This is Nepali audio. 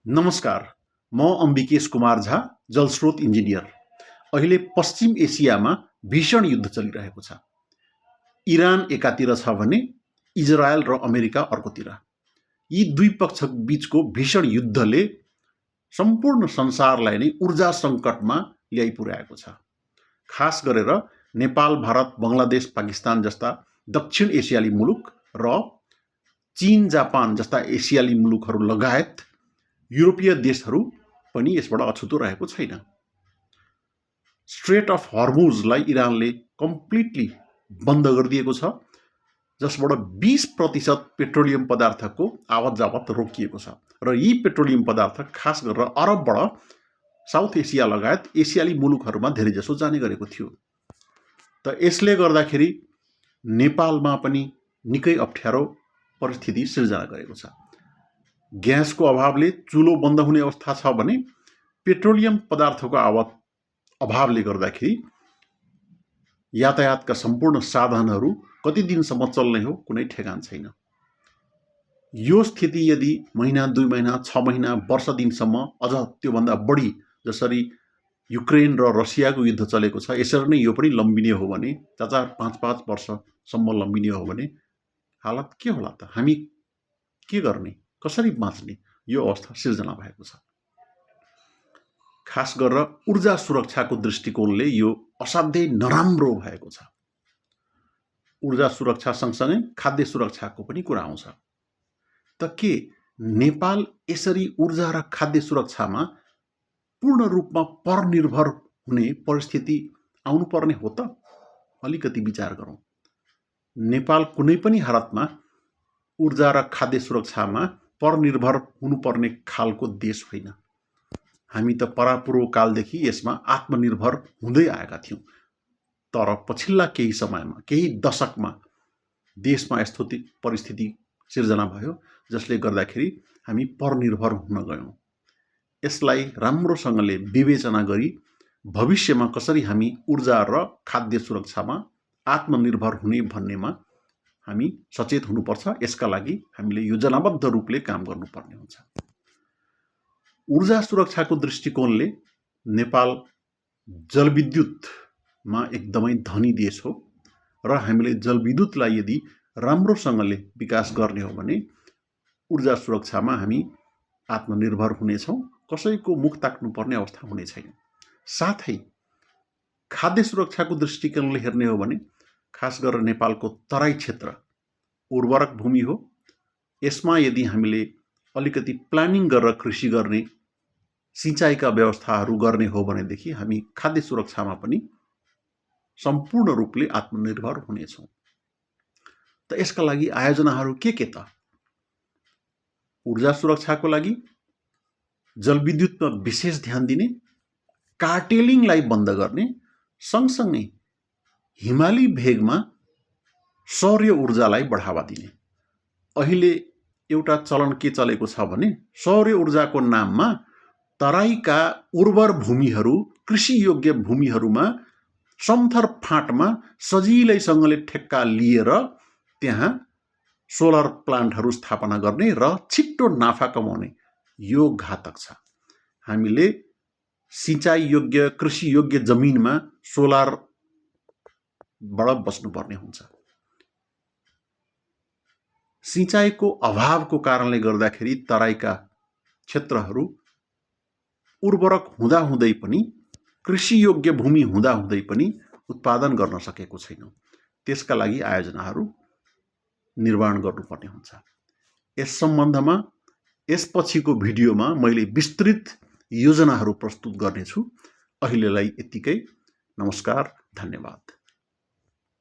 नमस्कार, म अम्बिकेश कुमार झा, जलस्रोत इन्जिनियर। अहिले पश्चिम एसियामा भीषण युद्ध चलिरहेको छ। इरान एकातिर छ भने इजरायल र अमेरिका अर्कोतिर। यी दुई पक्ष बीचको भीषण युद्धले सम्पूर्ण संसारलाई नै ऊर्जा सङ्कटमा ल्याइ पुर्याएको छ। खास गरेर नेपाल, भारत, बङ्गलादेश, पाकिस्तान जस्ता दक्षिण एसियाली मुलुक र चीन, जापान जस्ता एसियाली मुलुकहरू लगायत युरोपीय देशहरू पनि यसबाट अछुतो रहेको छैन। स्ट्रेट अफ हर्मुजलाई इरानले कम्प्लिटली बन्द गरिदिएको छ, जसबाट 20% पेट्रोलियम पदार्थको आवत जावत रोकिएको छ र यी पेट्रोलियम पदार्थ खास गरेर अरबबाट साउथ एसिया लगायत एसियाली मुलुकहरूमा धेरैजसो जाने गरेको थियो। त यसले गर्दाखेरि नेपालमा पनि निकै अप्ठ्यारो परिस्थिति सिर्जना गरेको छ। ग्यासको अभावले चुलो बन्द हुने अवस्था छ भने पेट्रोलियम पदार्थको अभावले गर्दाखेरि यातायातका सम्पूर्ण साधनहरू कति दिनसम्म चल्ने हो कुनै ठेगान छैन। यो स्थिति यदि महिना, 2 महिना, 6 महिना, वर्ष दिनसम्म अझ त्योभन्दा बढी, जसरी युक्रेन र रसियाको युद्ध चलेको छ, यसरी नै यो पनि लम्बिने हो भने 4-5 वर्षसम्म लम्बिने हो भने हालत के होला त? हामी के गर्ने, कसरी बाँच्ने? यो अवस्था सिर्जना भएको छ। खास गरेर ऊर्जा सुरक्षाको दृष्टिकोणले यो असाध्यै नराम्रो भएको छ। ऊर्जा सुरक्षा सँगसँगै खाद्य सुरक्षाको पनि कुरा आउँछ। त के नेपाल यसरी ऊर्जा र खाद्य सुरक्षामा पूर्ण रूपमा परनिर्भर हुने परिस्थिति आउनुपर्ने हो त? अलिकति विचार गरौँ। नेपाल कुनै पनि हालतमा ऊर्जा र खाद्य सुरक्षामा परनिर्भर हुनुपर्ने खालको देश होइन। हामी त परापूर्व कालदेखि यसमा आत्मनिर्भर हुँदै आएका थियौँ। तर पछिल्ला केही समयमा, केही दशकमा देशमा यस्तो परिस्थिति सिर्जना भयो जसले गर्दाखेरि हामी परनिर्भर हुन गयौँ। यसलाई राम्रोसँगले विवेचना गरी भविष्यमा कसरी हामी ऊर्जा र खाद्य सुरक्षामा आत्मनिर्भर हुने भन्नेमा हामी सचेत हुनुपर्छ। यसका लागि हामीले योजनाबद्ध रूपले काम गर्नुपर्ने हुन्छ। ऊर्जा सुरक्षाको दृष्टिकोणले नेपाल जलविद्युतमा एकदमै धनी देश हो र हामीले जलविद्युतलाई यदि राम्रोसँगले विकास गर्ने हो भने ऊर्जा सुरक्षामा हामी आत्मनिर्भर हुनेछौँ। कसैको मुख ताक्नुपर्ने अवस्था हुने छैन। साथै खाद्य सुरक्षाको दृष्टिकोणले हेर्ने हो भने खास गरेर नेपालको तराई क्षेत्र उर्वरक भूमि हो। यसमा यदि हामीले अलिकति प्लानिङ गरेर कृषि गर्ने, सिँचाइका व्यवस्थाहरू गर्ने हो भनेदेखि हामी खाद्य सुरक्षामा पनि सम्पूर्ण रूपले आत्मनिर्भर हुनेछौँ। त यसका लागि आयोजनाहरू के त? ऊर्जा सुरक्षाको लागि जलविद्युतमा विशेष ध्यान दिने, कार्टेलिङलाई बन्द गर्ने, सँगसँगै हिमाली भेगमा सौर्य ऊर्जालाई बढावा दिने। अहिले एउटा चलन के चलेको छ भने सौर्य ऊर्जाको नाममा तराईका उर्वर भूमिहरू, कृषियोग्य भूमिहरूमा समथर फाँटमा सजिलैसँगले ठेक्का लिएर त्यहाँ सोलर प्लान्टहरू स्थापना गर्ने र छिट्टो नाफा कमाउने। यो घातक छ। हामीले सिँचाइ योग्य, कृषि योग्य जमिनमा सोलरबाट बस्नुपर्ने हुन्छ। सिँचाइको अभावको कारणले गर्दाखेरि तराईका क्षेत्रहरू उर्वरक हुँदाहुँदै पनि, कृषि योग्य भूमि हुँदाहुँदै पनि उत्पादन गर्न सकेको छैनौँ। त्यसका लागि आयोजनाहरू निर्माण गर्नुपर्ने हुन्छ। यस सम्बन्धमा यसपछिको भिडियोमा मैले विस्तृत योजनाहरू प्रस्तुत गर्नेछु। अहिलेलाई यतिकै। नमस्कार, धन्यवाद।